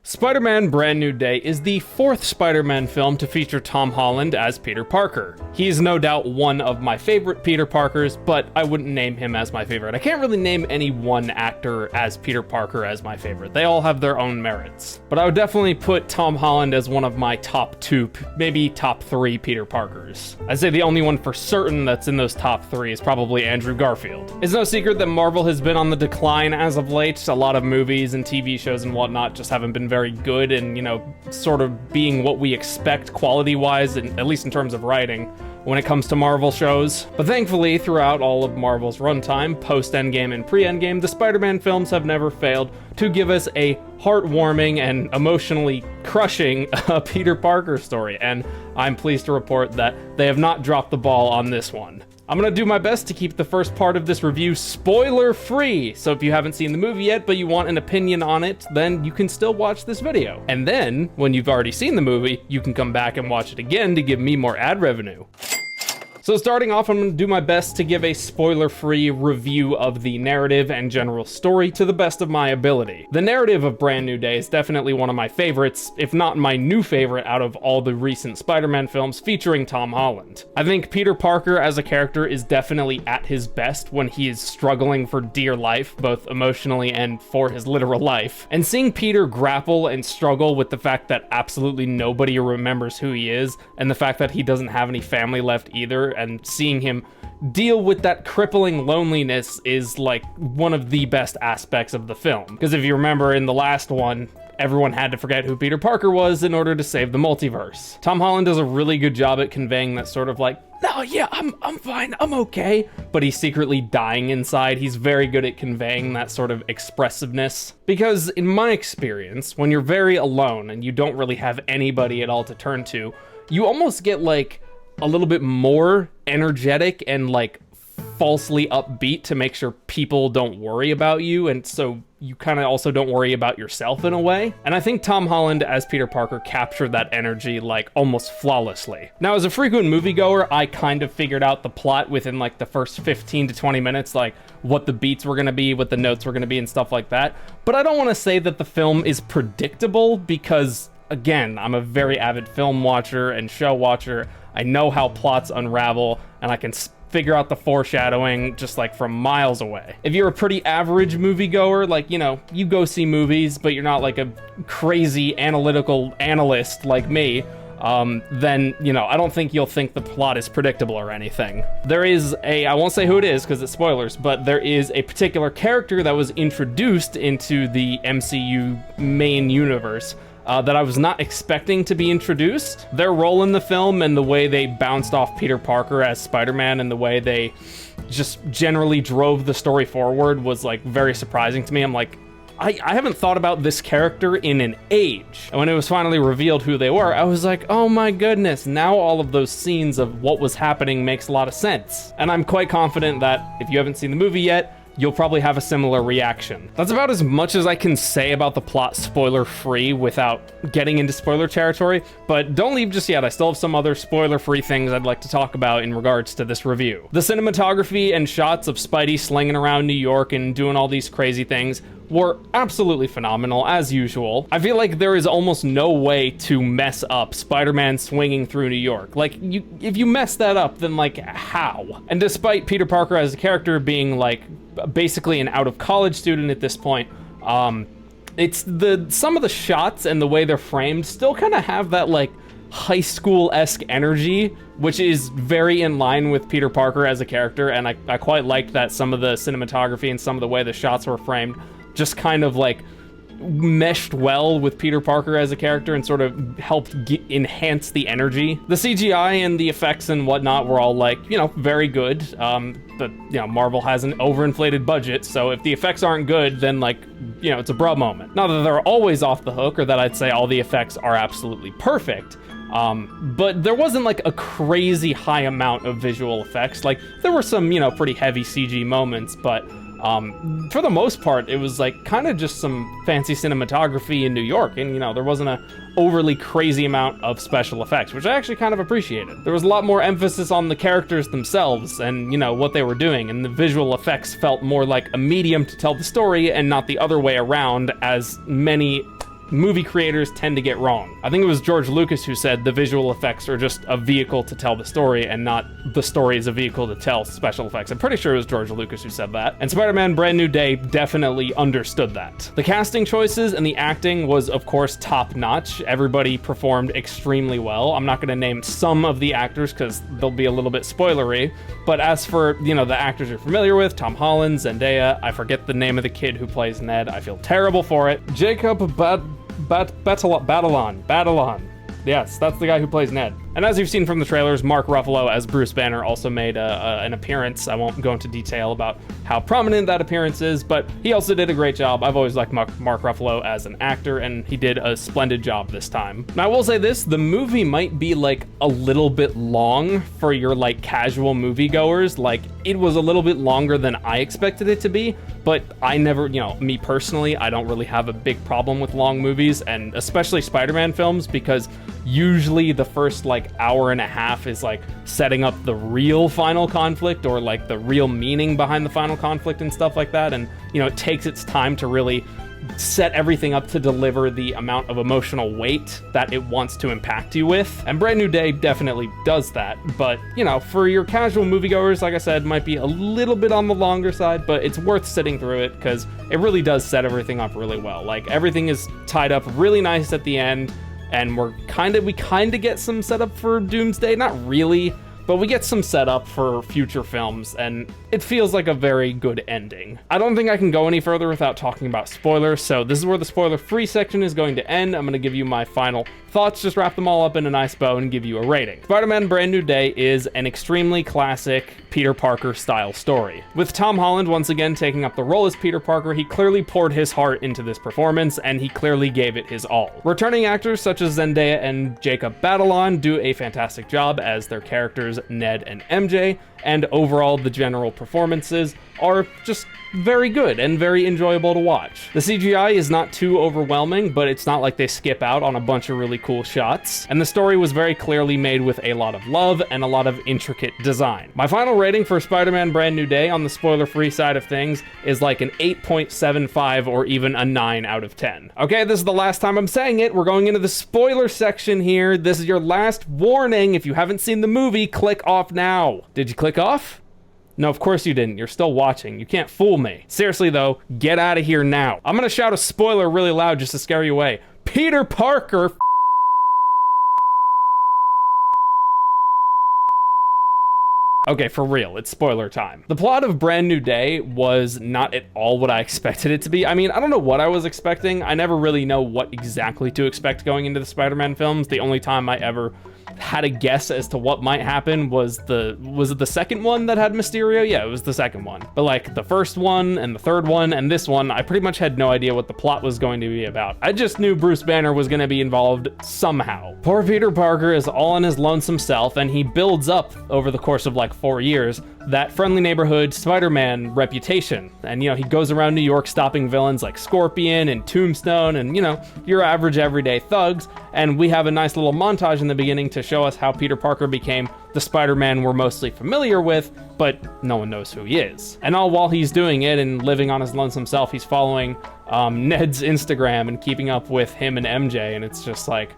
Spider-Man: Brand New Day is the fourth Spider-Man film to feature Tom Holland as Peter Parker. He's no doubt one of my favorite Peter Parkers, but I wouldn't name him as my favorite. I can't really name any one actor as Peter Parker as my favorite. They all have their own merits. But I would definitely put Tom Holland as one of my top two, maybe top three Peter Parkers. I'd say the only one for certain that's in those top three is probably Andrew Garfield. It's no secret that Marvel has been on the decline as of late. A lot of movies and TV shows and whatnot just haven't been very good and, sort of being what we expect quality-wise, and at least in terms of writing, when it comes to Marvel shows. But thankfully, throughout all of Marvel's runtime, post-Endgame and pre-Endgame, the Spider-Man films have never failed to give us a heartwarming and emotionally crushing Peter Parker story, and I'm pleased to report that they have not dropped the ball on this one. I'm gonna do my best to keep the first part of this review spoiler-free, so if you haven't seen the movie yet, but you want an opinion on it, then you can still watch this video. And then, when you've already seen the movie, you can come back and watch it again to give me more ad revenue. So starting off, I'm going to do my best to give a spoiler-free review of the narrative and general story to the best of my ability. The narrative of Brand New Day is definitely one of my favorites, if not my new favorite out of all the recent Spider-Man films featuring Tom Holland. I think Peter Parker as a character is definitely at his best when he is struggling for dear life, both emotionally and for his literal life. And seeing Peter grapple and struggle with the fact that absolutely nobody remembers who he is, and the fact that he doesn't have any family left either, and seeing him deal with that crippling loneliness is like one of the best aspects of the film. Because if you remember in the last one, everyone had to forget who Peter Parker was in order to save the multiverse. Tom Holland does a really good job at conveying that sort of like, no, yeah, I'm fine, I'm okay, but he's secretly dying inside. He's very good at conveying that sort of expressiveness. Because in my experience, when you're very alone and you don't really have anybody at all to turn to, you almost get like a little bit more energetic and like falsely upbeat to make sure people don't worry about you, and so you kind of also don't worry about yourself in a way. And I think Tom Holland as Peter Parker captured that energy like almost flawlessly. Now, as a frequent moviegoer, I kind of figured out the plot within like the first 15 to 20 minutes, like what the beats were gonna be, what the notes were gonna be, and stuff like that. But I don't want to say that the film is predictable because, again, I'm a very avid film watcher and show watcher. I know how plots unravel, and I can figure out the foreshadowing just like from miles away. If you're a pretty average moviegoer, like, you go see movies, but you're not like a crazy analytical analyst like me, then, I don't think you'll think the plot is predictable or anything. There is I won't say who it is because it's spoilers, but there is a particular character that was introduced into the MCU main universe that I was not expecting to be introduced. Their role in the film and the way they bounced off Peter Parker as Spider-Man and the way they just generally drove the story forward was like very surprising to me. I'm like, I haven't thought about this character in an age. And when it was finally revealed who they were, I was like, oh my goodness, now all of those scenes of what was happening makes a lot of sense. And I'm quite confident that if you haven't seen the movie yet, you'll probably have a similar reaction. That's about as much as I can say about the plot spoiler-free without getting into spoiler territory, but don't leave just yet. I still have some other spoiler-free things I'd like to talk about in regards to this review. The cinematography and shots of Spidey slinging around New York and doing all these crazy things were absolutely phenomenal, as usual. I feel like there is almost no way to mess up Spider-Man swinging through New York. Like, if you mess that up, then like, how? And despite Peter Parker as a character being like basically an out-of-college student at this point, it's some of the shots and the way they're framed still kind of have that like high school-esque energy, which is very in line with Peter Parker as a character, and I quite liked that some of the cinematography and some of the way the shots were framed just kind of like meshed well with Peter Parker as a character and sort of helped enhance the energy. The CGI and the effects and whatnot were all like, very good. But, Marvel has an overinflated budget, so if the effects aren't good, then like, it's a bruh moment. Not that they're always off the hook or that I'd say all the effects are absolutely perfect. But there wasn't like a crazy high amount of visual effects. Like there were some, pretty heavy CG moments, but for the most part, it was like kind of just some fancy cinematography in New York, and there wasn't a overly crazy amount of special effects, which I actually kind of appreciated. There was a lot more emphasis on the characters themselves and what they were doing, and the visual effects felt more like a medium to tell the story and not the other way around, as many movie creators tend to get wrong. I think it was George Lucas who said the visual effects are just a vehicle to tell the story and not the story is a vehicle to tell special effects. I'm pretty sure it was George Lucas who said that. And Spider-Man Brand New Day definitely understood that. The casting choices and the acting was, of course, top-notch. Everybody performed extremely well. I'm not going to name some of the actors because they'll be a little bit spoilery, but as for, you know, the actors you're familiar with, Tom Holland, Zendaya, I forget the name of the kid who plays Ned. I feel terrible for it. Jacob Batalon. Yes, that's the guy who plays Ned. And as you've seen from the trailers, Mark Ruffalo as Bruce Banner also made an appearance. I won't go into detail about how prominent that appearance is, but he also did a great job. I've always liked Mark Ruffalo as an actor, and he did a splendid job this time. Now, I will say this, the movie might be like a little bit long for your like casual moviegoers. Like, it was a little bit longer than I expected it to be, but I never, you know, me personally, I don't really have a big problem with long movies, and especially Spider-Man films, because usually the first like hour and a half is like setting up the real final conflict or like the real meaning behind the final conflict and stuff like that. And, you know, it takes its time to really set everything up to deliver the amount of emotional weight that it wants to impact you with. And Brand New Day definitely does that. But, you know, for your casual moviegoers, like I said, might be a little bit on the longer side, but it's worth sitting through it because it really does set everything up really well. Like, everything is tied up really nice at the end. And we kind of get some setup for Doomsday, not really, but we get some setup for future films, and it feels like a very good ending. I don't think I can go any further without talking about spoilers, so this is where the spoiler-free section is going to end. I'm going to give you my final thoughts, just wrap them all up in a nice bow and give you a rating. Spider-Man Brand New Day is an extremely classic Peter Parker style story. With Tom Holland once again taking up the role as Peter Parker, he clearly poured his heart into this performance, and he clearly gave it his all. Returning actors such as Zendaya and Jacob Batalon do a fantastic job as their characters Ned and MJ, and overall the general performances are just very good and very enjoyable to watch. The CGI is not too overwhelming, but it's not like they skip out on a bunch of really cool shots, and the story was very clearly made with a lot of love and a lot of intricate design. My final rating for Spider-Man Brand New Day on the spoiler-free side of things is like an 8.75 or even a 9 out of 10. Okay, this is the last time I'm saying it. We're going into the spoiler section here. This is your last warning. If you haven't seen the movie, click off now. Did you click off? No, of course you didn't. You're still watching. You can't fool me. Seriously, though, get out of here now. I'm gonna shout a spoiler really loud just to scare you away. Peter Parker Okay, for real, it's spoiler time. The plot of Brand New Day was not at all what I expected it to be. I mean, I don't know what I was expecting. I never really know what exactly to expect going into the Spider-Man films. The only time I ever had a guess as to what might happen was it the second one that had Mysterio? Yeah, it was the second one. But like the first one and the third one and this one, I pretty much had no idea what the plot was going to be about. I just knew Bruce Banner was going to be involved somehow. Poor Peter Parker is all on his lonesome self, and he builds up over the course of like 4 years that friendly neighborhood Spider-Man reputation. And, you know, he goes around New York stopping villains like Scorpion and Tombstone and, you know, your average everyday thugs. And we have a nice little montage in the beginning to show us how Peter Parker became the Spider-Man we're mostly familiar with, but no one knows who he is. And all while he's doing it and living on his lonesome self, he's following Ned's Instagram and keeping up with him and MJ, and it's just like,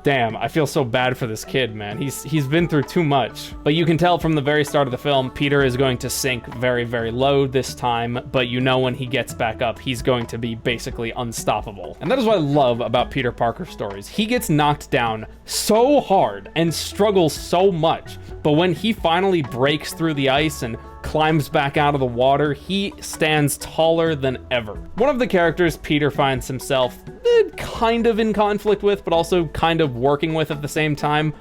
damn, I feel so bad for this kid, man. He's been through too much. But you can tell from the very start of the film, Peter is going to sink very, very low this time, but you know when he gets back up, he's going to be basically unstoppable. And that is what I love about Peter Parker stories. He gets knocked down so hard and struggles so much, but when he finally breaks through the ice and climbs back out of the water, he stands taller than ever. One of the characters Peter finds himself kind of in conflict with, but also kind of working with at the same time,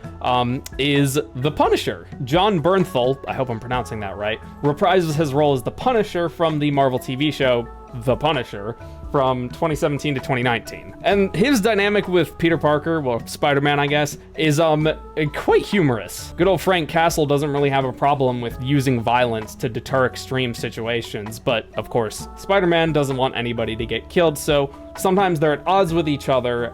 is the Punisher. John Bernthal, I hope I'm pronouncing that right, reprises his role as the Punisher from the Marvel TV show The Punisher from 2017 to 2019. And his dynamic with Peter Parker, well, Spider-Man, I guess, is quite humorous. Good old Frank Castle doesn't really have a problem with using violence to deter extreme situations, but of course, Spider-Man doesn't want anybody to get killed, so sometimes they're at odds with each other,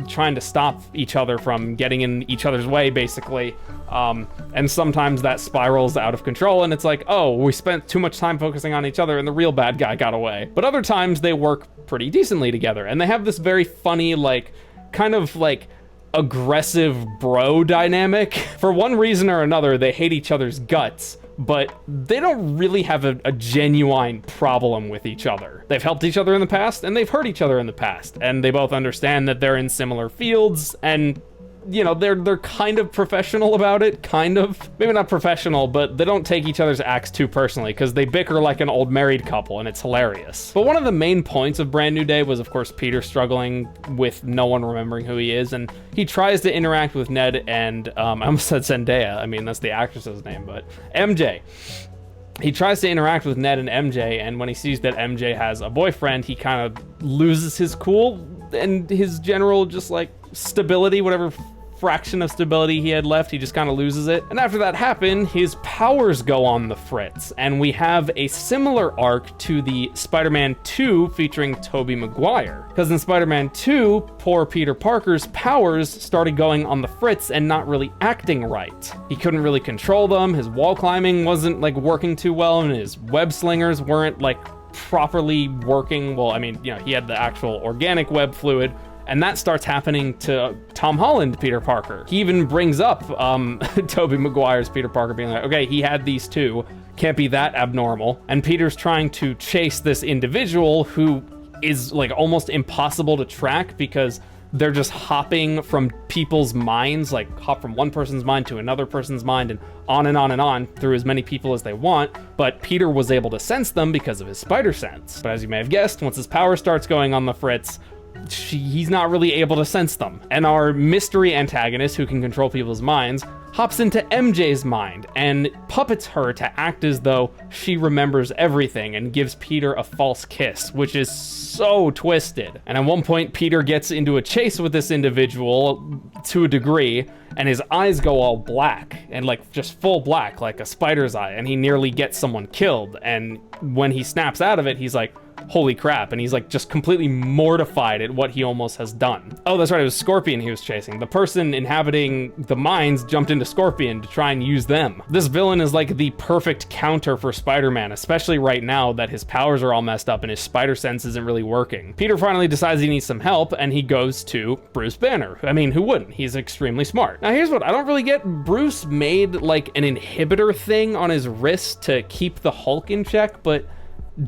trying to stop each other from getting in each other's way, basically. And sometimes that spirals out of control, and it's like, oh, we spent too much time focusing on each other, and the real bad guy got away. But other times they work pretty decently together, and they have this very funny, like, kind of like aggressive bro dynamic. For one reason or another, they hate each other's guts, but they don't really have a genuine problem with each other. They've helped each other in the past, and they've hurt each other in the past, and they both understand that they're in similar fields, and you know, they're kind of professional about it, kind of. Maybe not professional, but they don't take each other's acts too personally, because they bicker like an old married couple, and it's hilarious. But one of the main points of Brand New Day was, of course, Peter struggling with no one remembering who he is, and he tries to interact with Ned and, I almost said Zendaya, I mean, that's the actress's name, but MJ. He tries to interact with Ned and MJ, and when he sees that MJ has a boyfriend, he kind of loses his cool and his general just like stability, whatever fraction of stability he had left, he just kind of loses it. And after that happened, his powers go on the fritz, and we have a similar arc to the Spider-Man 2 featuring Tobey Maguire. Because in Spider-Man 2, poor Peter Parker's powers started going on the fritz and not really acting right. He couldn't really control them, his wall climbing wasn't like working too well, and his web slingers weren't like properly working. Well, I mean, you know, he had the actual organic web fluid, and that starts happening to Tom Holland Peter Parker. He even brings up Tobey Maguire's Peter Parker being like, okay, he had these too, can't be that abnormal. And Peter's trying to chase this individual who is like almost impossible to track because they're just hopping from people's minds, like hop from one person's mind to another person's mind and on and on and on through as many people as they want. But Peter was able to sense them because of his spider sense. But as you may have guessed, once his power starts going on the fritz, he's not really able to sense them. And our mystery antagonist, who can control people's minds, hops into MJ's mind and puppets her to act as though she remembers everything and gives Peter a false kiss, which is so twisted. And at one point, Peter gets into a chase with this individual to a degree, and his eyes go all black and like just full black, like a spider's eye, and he nearly gets someone killed. And when he snaps out of it, he's like, holy crap, and he's like just completely mortified at what he almost has done. Oh, that's right, it was Scorpion he was chasing. The person inhabiting the mines jumped into Scorpion to try and use them. This villain is like the perfect counter for Spider-Man, especially right now that his powers are all messed up and his spider sense isn't really working. Peter finally decides he needs some help, and he goes to Bruce Banner. I mean, who wouldn't? He's extremely smart. Now here's what I don't really get. Bruce made like an inhibitor thing on his wrist to keep the Hulk in check, but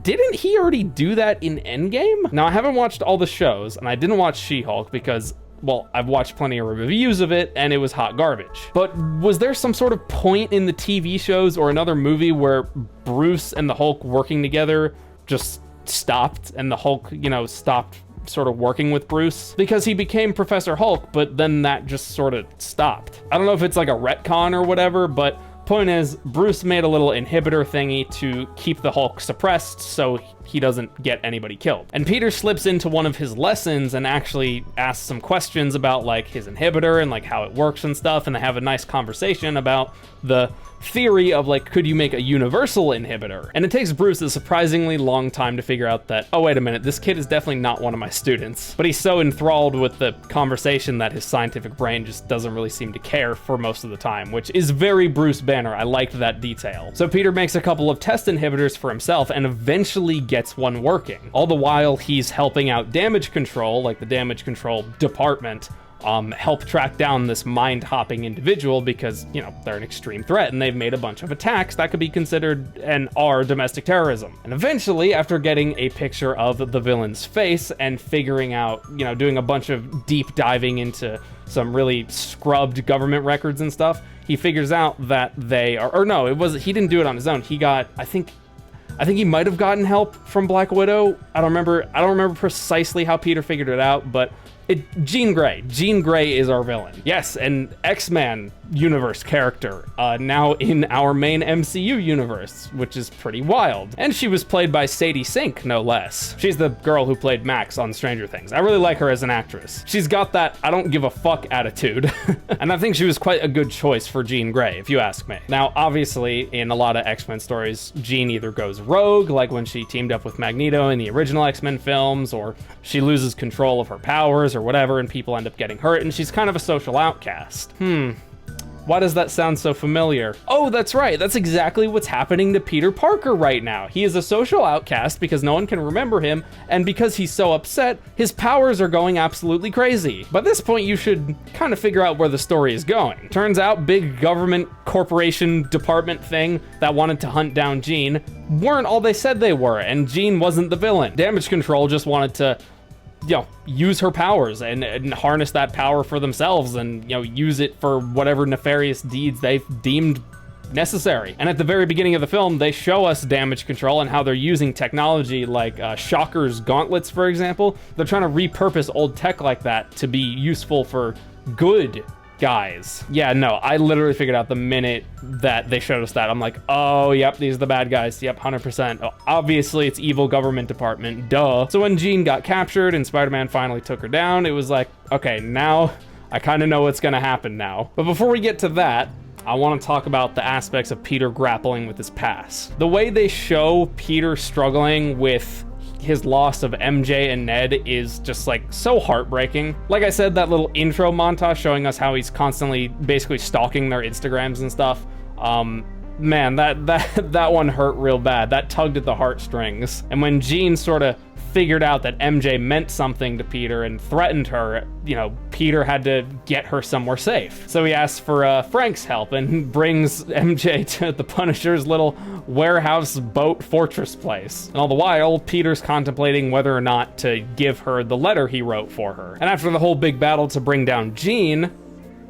didn't he already do that in Endgame? Now, I haven't watched all the shows, and I didn't watch She-Hulk because, well, I've watched plenty of reviews of it, and it was hot garbage. But was there some sort of point in the TV shows or another movie where Bruce and the Hulk working together just stopped, and the Hulk, you know, stopped sort of working with Bruce? Because he became Professor Hulk, but then that just sort of stopped. I don't know if it's like a retcon or whatever, but point is, Bruce made a little inhibitor thingy to keep the Hulk suppressed so he doesn't get anybody killed. And Peter slips into one of his lessons and actually asks some questions about like his inhibitor and like how it works and stuff, and they have a nice conversation about the theory of like, could you make a universal inhibitor? And it takes Bruce a surprisingly long time to figure out that, oh wait a minute, this kid is definitely not one of my students. But he's so enthralled with the conversation that his scientific brain just doesn't really seem to care for most of the time, which is very Bruce Banner. I liked that detail. So Peter makes a couple of test inhibitors for himself and eventually gets one working. All the while he's helping out damage control, like the damage control department, help track down this mind-hopping individual because, you know, they're an extreme threat and they've made a bunch of attacks that could be considered and are domestic terrorism. And eventually, after getting a picture of the villain's face and figuring out, you know, doing a bunch of deep diving into some really scrubbed government records and stuff, he figures out that they are, or no, he didn't do it on his own. He got, I think he might have gotten help from Black Widow. I don't remember precisely how Peter figured it out, but Jean Grey. Jean Grey is our villain. Yes, an X-Men universe character, now in our main MCU universe, which is pretty wild. And she was played by Sadie Sink, no less. She's the girl who played Max on Stranger Things. I really like her as an actress. She's got that I don't give a fuck attitude. And I think she was quite a good choice for Jean Grey, if you ask me. Now, obviously, in a lot of X-Men stories, Jean either goes rogue, like when she teamed up with Magneto in the original X-Men films, or she loses control of her powers or whatever, and people end up getting hurt, and she's kind of a social outcast. Why does that sound so familiar? Oh, that's right. That's exactly what's happening to Peter Parker right now. He is a social outcast because no one can remember him, and because he's so upset, his powers are going absolutely crazy. By this point, you should kind of figure out where the story is going. Turns out, big government corporation department thing that wanted to hunt down Jean weren't all they said they were, and Jean wasn't the villain. Damage Control just wanted to use her powers and harness that power for themselves and, use it for whatever nefarious deeds they've deemed necessary. And at the very beginning of the film, they show us Damage Control and how they're using technology like Shocker's gauntlets, for example. They're trying to repurpose old tech like that to be useful for good guys. Yeah, no, I literally figured out the minute that they showed us that. I'm like, oh, yep, these are the bad guys. Yep, 100%. Oh, obviously, it's evil government department. Duh. So when Jean got captured and Spider-Man finally took her down, it was like, okay, now I kind of know what's going to happen now. But before we get to that, I want to talk about the aspects of Peter grappling with his past. The way they show Peter struggling with his loss of MJ and Ned is just like so heartbreaking. Like I said, that little intro montage showing us how he's constantly basically stalking their Instagrams and stuff. Man, that one hurt real bad. That tugged at the heartstrings. And when Jean sort of figured out that MJ meant something to Peter and threatened her, Peter had to get her somewhere safe. So he asks for Frank's help and brings MJ to the Punisher's little warehouse boat fortress place. And all the while, Peter's contemplating whether or not to give her the letter he wrote for her. And after the whole big battle to bring down Jean,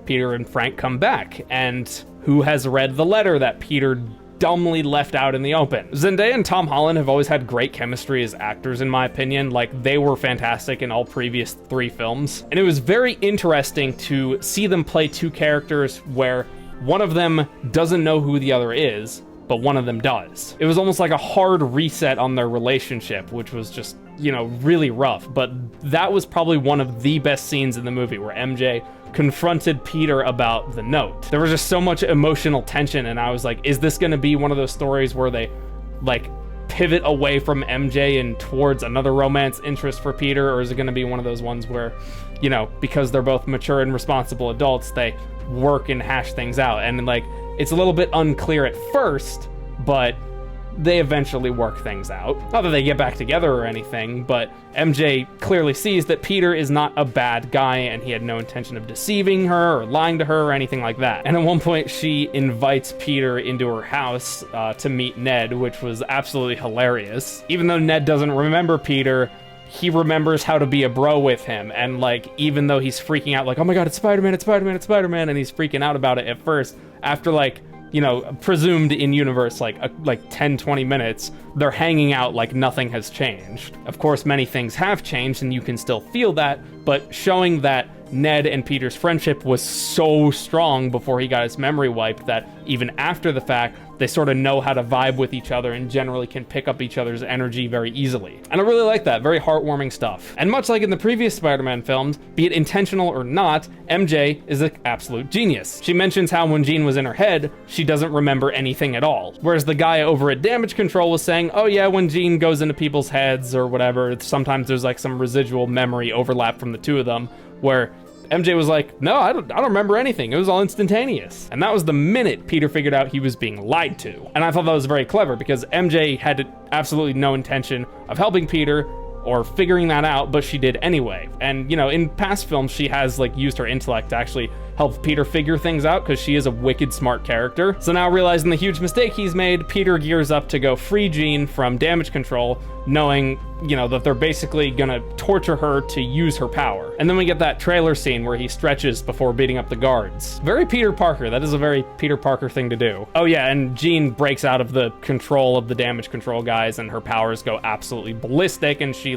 Peter and Frank come back. And who has read the letter that Peter dumbly left out in the open? Zendaya and Tom Holland have always had great chemistry as actors, in my opinion. Like, they were fantastic in all previous 3 films. And it was very interesting to see them play 2 characters where one of them doesn't know who the other is, but one of them does. It was almost like a hard reset on their relationship, which was just, really rough. But that was probably one of the best scenes in the movie, where MJ confronted Peter about the note. There was just so much emotional tension, and I was like, is this gonna be one of those stories where they pivot away from MJ and towards another romance interest for Peter, or is it gonna be one of those ones where, because they're both mature and responsible adults, they work and hash things out? And it's a little bit unclear at first, but they eventually work things out. Not that they get back together or anything, but MJ clearly sees that Peter is not a bad guy and he had no intention of deceiving her or lying to her or anything like that. And at one point, she invites Peter into her house to meet Ned, which was absolutely hilarious. Even though Ned doesn't remember Peter, he remembers how to be a bro with him. And even though he's freaking out, oh my god, it's Spider-Man, it's Spider-Man, it's Spider-Man, and he's freaking out about it at first, after presumed in universe, 10-20 minutes, they're hanging out like nothing has changed. Of course, many things have changed and you can still feel that, but showing that Ned and Peter's friendship was so strong before he got his memory wiped that even after the fact, they sort of know how to vibe with each other and generally can pick up each other's energy very easily. And I really like that. Very heartwarming stuff. And much like in the previous Spider-Man films, be it intentional or not, MJ is an absolute genius. She mentions how when Jean was in her head, she doesn't remember anything at all. Whereas the guy over at Damage Control was saying, oh yeah, when Jean goes into people's heads or whatever, sometimes there's some residual memory overlap from the two of them, where MJ was like, no, I don't remember anything. It was all instantaneous. And that was the minute Peter figured out he was being lied to. And I thought that was very clever because MJ had absolutely no intention of helping Peter or figuring that out, but she did anyway. And, in past films, she has, used her intellect to actually help Peter figure things out because she is a wicked smart character. So now, realizing the huge mistake he's made, Peter gears up to go free Jean from Damage Control, knowing, that they're basically gonna torture her to use her power. And then we get that trailer scene where he stretches before beating up the guards. Very Peter Parker. That is a very Peter Parker thing to do. Oh yeah, and Jean breaks out of the control of the Damage Control guys and her powers go absolutely ballistic, and she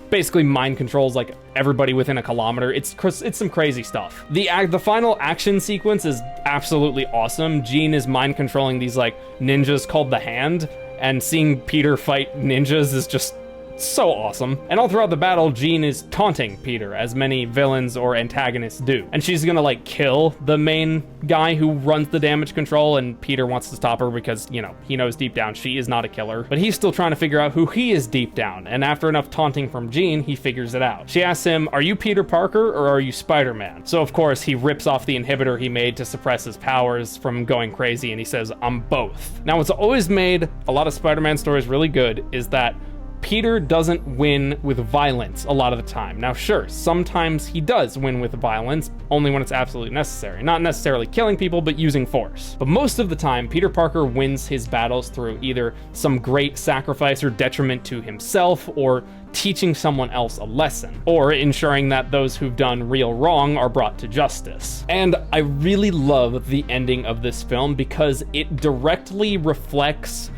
basically mind controls like everybody within a kilometer. It's some crazy stuff. The final action sequence is absolutely awesome. Jean is mind controlling these like ninjas called the Hand, and seeing Peter fight ninjas is just so awesome. And all throughout the battle, Jean is taunting Peter, as many villains or antagonists do. And she's gonna like kill the main guy who runs the damage control, and Peter wants to stop her because, you know, he knows deep down she is not a killer. But he's still trying to figure out who he is deep down, and after enough taunting from Jean, he figures it out. She asks him, "Are you Peter Parker or are you Spider-Man?" So of course, he rips off the inhibitor he made to suppress his powers from going crazy, and he says, "I'm both." Now, what's always made a lot of Spider-Man stories really good is that Peter doesn't win with violence a lot of the time. Now, sure, sometimes he does win with violence, only when it's absolutely necessary. Not necessarily killing people, but using force. But most of the time, Peter Parker wins his battles through either some great sacrifice or detriment to himself, or teaching someone else a lesson, or ensuring that those who've done real wrong are brought to justice. And I really love the ending of this film because it directly reflects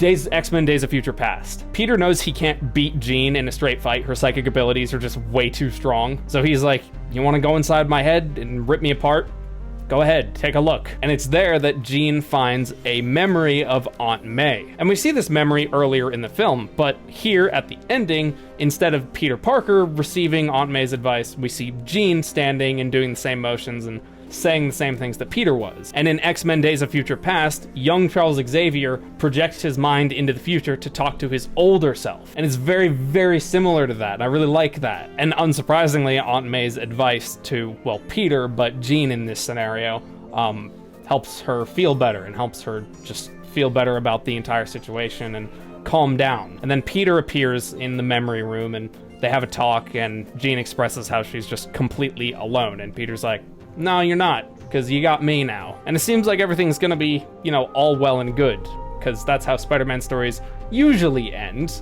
X-Men Days of Future Past. Peter knows he can't beat Jean in a straight fight. Her psychic abilities are just way too strong. So he's like, "You want to go inside my head and rip me apart? Go ahead, take a look." And it's there that Jean finds a memory of Aunt May. And we see this memory earlier in the film, but here at the ending, instead of Peter Parker receiving Aunt May's advice, we see Jean standing and doing the same motions and saying the same things that Peter was. And in X-Men Days of Future Past, young Charles Xavier projects his mind into the future to talk to his older self. And it's very, very similar to that. And I really like that. And unsurprisingly, Aunt May's advice to, well, Peter, but Jean in this scenario, helps her feel better and helps her just feel better about the entire situation and calm down. And then Peter appears in the memory room and they have a talk, and Jean expresses how she's just completely alone. And Peter's like, "No, you're not, because you got me now." And it seems like everything's gonna be, you know, all well and good, because that's how Spider-Man stories usually end,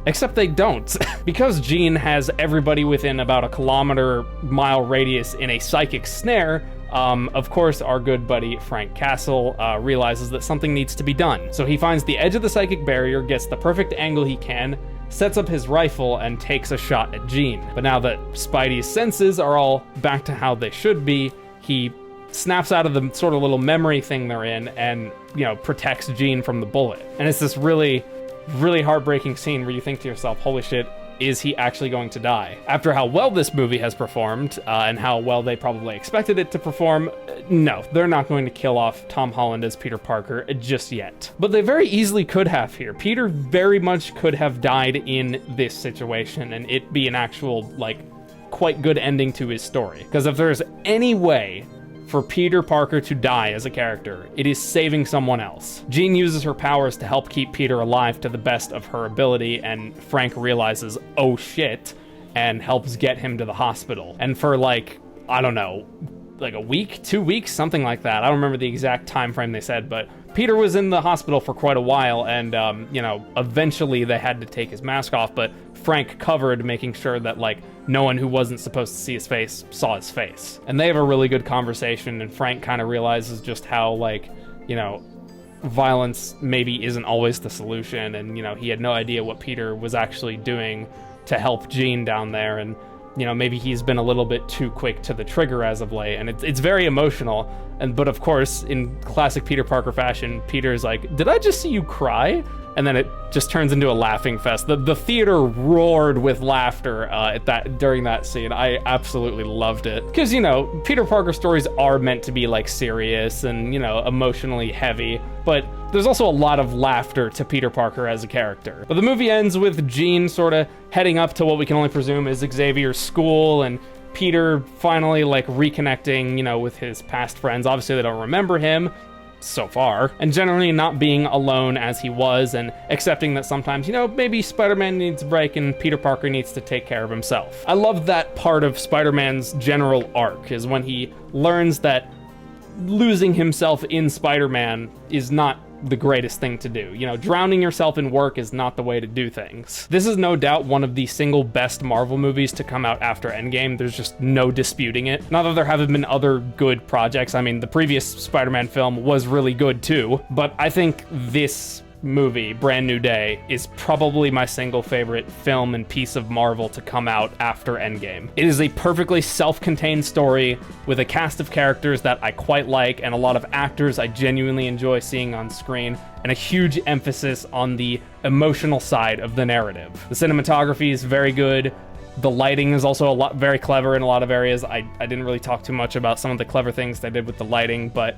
except they don't. Because Jean has everybody within about a kilometer-mile radius in a psychic snare, of course, our good buddy Frank Castle realizes that something needs to be done. So he finds the edge of the psychic barrier, gets the perfect angle he can, sets up his rifle, and takes a shot at Jean. But now that Spidey's senses are all back to how they should be, he snaps out of the sort of little memory thing they're in and, you know, protects Jean from the bullet. And it's this really, really heartbreaking scene where you think to yourself, holy shit, is he actually going to die? After how well this movie has performed, and how well they probably expected it to perform, no, they're not going to kill off Tom Holland as Peter Parker just yet. But they very easily could have here. Peter very much could have died in this situation, and it be an actual, like, quite good ending to his story. Because if there's any way for Peter Parker to die as a character, it is saving someone else. Jean uses her powers to help keep Peter alive to the best of her ability, and Frank realizes, oh shit, and helps get him to the hospital. And for like, I don't know, like a week, 2 weeks, something like that. I don't remember the exact time frame they said, but Peter was in the hospital for quite a while, and, you know, eventually they had to take his mask off, but Frank covered, making sure that, like, no one who wasn't supposed to see his face saw his face. And they have a really good conversation, and Frank kind of realizes just how, like, you know, violence maybe isn't always the solution, and, you know, he had no idea what Peter was actually doing to help Jean down there, and, you know, maybe he's been a little bit too quick to the trigger as of late, and it's very emotional. But of course, in classic Peter Parker fashion, Peter's like, "Did I just see you cry?" And then it just turns into a laughing fest. The theater roared with laughter during that scene. I absolutely loved it. Because, you know, Peter Parker stories are meant to be, like, serious and, you know, emotionally heavy, but there's also a lot of laughter to Peter Parker as a character. But the movie ends with Jean sort of heading up to what we can only presume is Xavier's school, and Peter finally, like, reconnecting, you know, with his past friends. Obviously, they don't remember him so far, and generally not being alone as he was, and accepting that sometimes, you know, maybe Spider-Man needs a break and Peter Parker needs to take care of himself. I love that part of Spider-Man's general arc, is when he learns that losing himself in Spider-Man is not the greatest thing to do. You know, drowning yourself in work is not the way to do things. This is no doubt one of the single best Marvel movies to come out after Endgame. There's just no disputing it. Not that there haven't been other good projects. I mean, the previous Spider-Man film was really good too, but I think this movie, Brand New Day, is probably my single favorite film and piece of Marvel to come out after Endgame. It is a perfectly self-contained story with a cast of characters that I quite like and a lot of actors I genuinely enjoy seeing on screen, and a huge emphasis on the emotional side of the narrative. The cinematography is very good. The lighting is also very clever in a lot of areas. I didn't really talk too much about some of the clever things they did with the lighting, but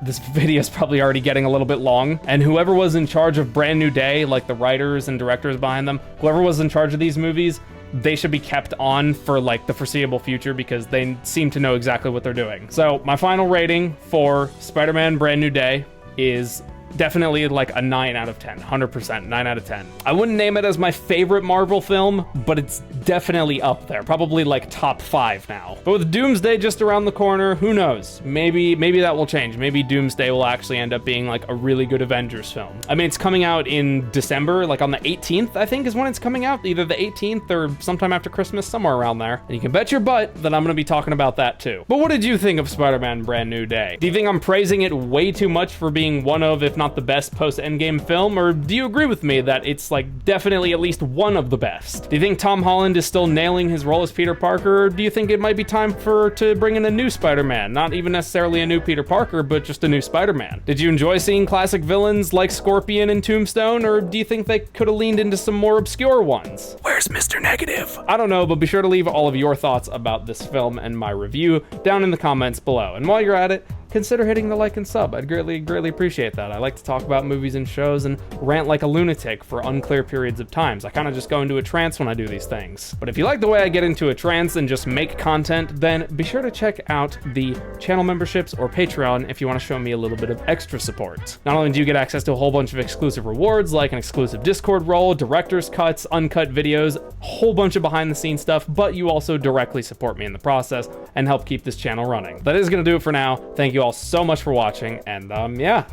this video is probably already getting a little bit long. And whoever was in charge of Brand New Day, like the writers and directors behind them, whoever was in charge of these movies, they should be kept on for like the foreseeable future because they seem to know exactly what they're doing. So my final rating for Spider-Man Brand New Day is definitely like a 9 out of 10, 100%, 9 out of 10. I wouldn't name it as my favorite Marvel film, but it's definitely up there, probably like top 5 now. But with Doomsday just around the corner, who knows? Maybe that will change. Maybe Doomsday will actually end up being like a really good Avengers film. I mean, it's coming out in December, like on the 18th, I think is when it's coming out, either the 18th or sometime after Christmas, somewhere around there. And you can bet your butt that I'm gonna be talking about that too. But what did you think of Spider-Man Brand New Day? Do you think I'm praising it way too much for being one of, if not the best post-Endgame film, or do you agree with me that it's like definitely at least one of the best? Do you think Tom Holland is still nailing his role as Peter Parker, or do you think it might be time to bring in a new Spider-Man? Not even necessarily a new Peter Parker, but just a new Spider-Man. Did you enjoy seeing classic villains like Scorpion and Tombstone, or do you think they could have leaned into some more obscure ones? Where's Mr. Negative? I don't know, but be sure to leave all of your thoughts about this film and my review down in the comments below. And while you're at it, consider hitting the like and sub. I'd greatly appreciate that. I like to talk about movies and shows and rant like a lunatic for unclear periods of times. I kind of just go into a trance when I do these things. But if you like the way I get into a trance and just make content, then be sure to check out the channel memberships or Patreon if you want to show me a little bit of extra support. Not only do you get access to a whole bunch of exclusive rewards like an exclusive Discord role, director's cuts, uncut videos, a whole bunch of behind the scenes stuff, but you also directly support me in the process and help keep this channel running. That is going to do it for now. Thank you all so much for watching, and yeah.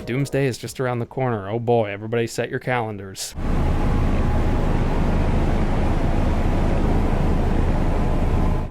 Doomsday is just around the corner. Oh boy, everybody set your calendars.